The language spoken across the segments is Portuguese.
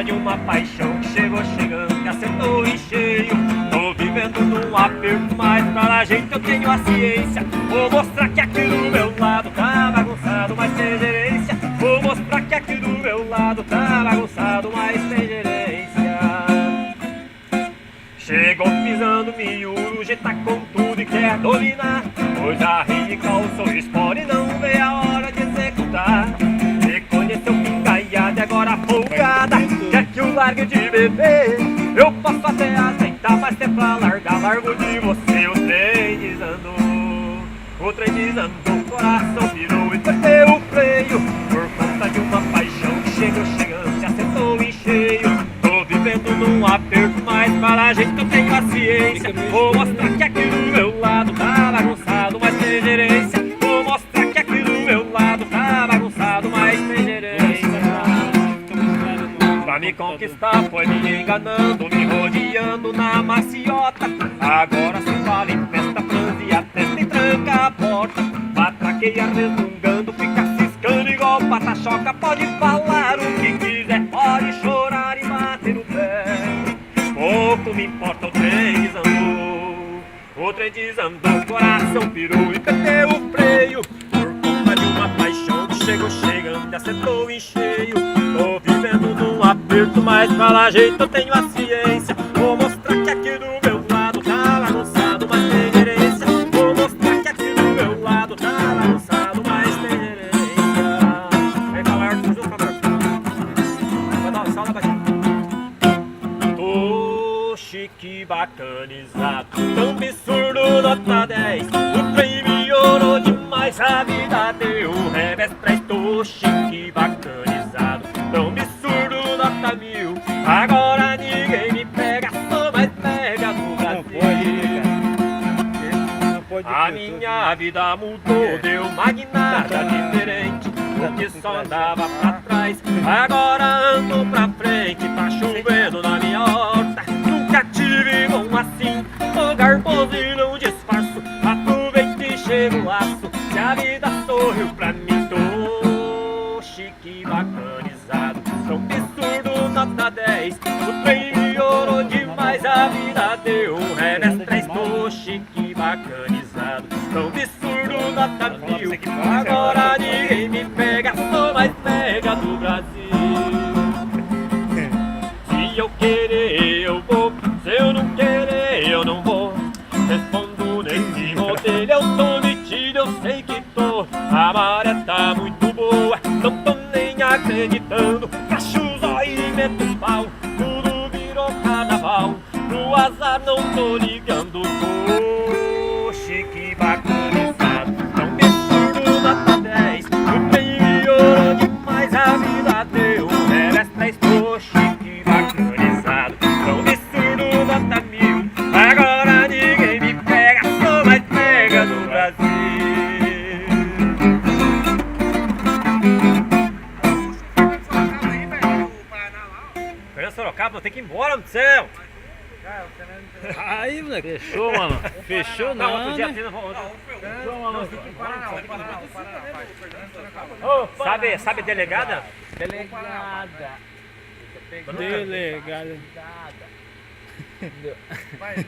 de uma paixão que chegou chegando e acertou em cheio. Tô vivendo num aperto, mas pra lá gente eu tenho a ciência. Vou mostrar que aqui do meu lado tá bagunçado, mas tem gerência. Vou mostrar que aqui do meu lado tá bagunçado, mas tem gerência. Chegou pisando miúdo, gente tá com tudo e quer dominar. Coisa radical, sou espora e não vê a hora de executar. Reconheceu pingaiada e agora folgada quer que eu largue de beber. Eu posso até aceitar, mas se é pra largar, largo de você. O trem desandou, o coração virou e perdeu o freio. Por conta de uma paixão que chegou chegando e acertou em cheio. Tô vivendo num aperto, mas para a gente eu tenho a ciência. Vou mostrar que aqui do meu lado tá bagunçado, mas tem gerência. Vou mostrar que aqui do meu lado tá bagunçado, mas tem gerência. Pra me conquistar foi me enganando, me rodeando na maciota. Agora se fala em festa, franze a testa e tranca a porta. Matraqueia resmungando, fica ciscando igual pata-choca. Pode falar o que quiser, pode chorar e bater no pé. Pouco me importa, o trem desandou. O trem desandou, coração pirou e perdeu o freio. Por conta de uma paixão que chegou chegando e acertou em cheio. Tô vivendo num aperto, mas pra lá jeito eu tenho a ciência. Vou mostrar que aqui do meu lado tá bagunçado, mas tem gerência. Vou mostrar que aqui do meu lado tá bagunçado, mas tem gerência. Vem falar, faz um favor. Vai dar uma sala baixinha. Tô chique, bacanizado, tão absurdo, nota 10. O trem melhorou demais, a vida deu um revés. Tô chique, bacanizado, tão absurdo, nota 1000. Agora ninguém me pega, sou mais pega do Brasil. A minha vida mudou, deu uma guinada diferente. O que só andava pra trás, agora ando pra frente. Tá chovendo na minha horta, nunca tive bom assim. Tô garboso e não disfarço, aproveito e chego o laço. Se a vida sorriu pra mim, tô chique, bacanizado, tão absurdo, nota 10. O trem melhorou demais, a vida deu um revés 3. Tô chique, bacanizado, tão absurdo, nota 1000. Agora ninguém me pega, sou mais pega do Brasil. Se eu querer eu vou, se eu não querer eu não vou. Respondo nesse modelo, eu tô metido, eu sei que tô. A maré tá muito boa, não tô nem acreditando. Fecho os olhos e meto o pau, tudo virou carnaval. No azar não tô ligando, tô chique, bacanizado, tão absurdo, nota 10. O trem melhorou demais, a vida deu um revés 3. Tô chique, bacanizado, tão absurdo, nota 1000. Agora ninguém me pega, sou mais pega do Brasil. Fernando Sorocaba, tem que ir embora do céu. Aí, moleque. Fechou, mano. Fechou não, Outro dia né? tendo... Fechou, mano. Sabe delegada? Delegada. Delegada. Vai,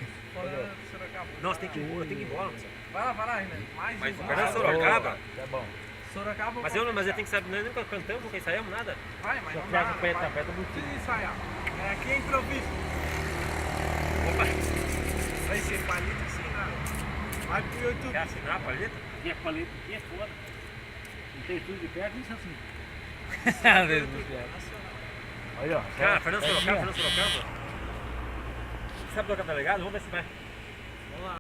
Sorocaba. Nossa, tem que ir embora, tem que ir embora. Vai lá ainda. Mais um. Fernando Sorocaba? Tá bom. Sorocaba. Mas eu tenho que saber, nós nunca cantamos, nunca ensaiamos nada. Vai, mas não Só dá. aperta Vai. o botão. Precisa ensaiar. É aqui é improviso. Opa, Vai ser palito assim, não. Vai pro YouTube. quer assinar a palheta? E a paleta aqui é foda. Não tem tudo de perto, isso assim. Aí, ó. Cara, Fernando Sorocaba. Sabe tocar delegado? Vamos ver se vai.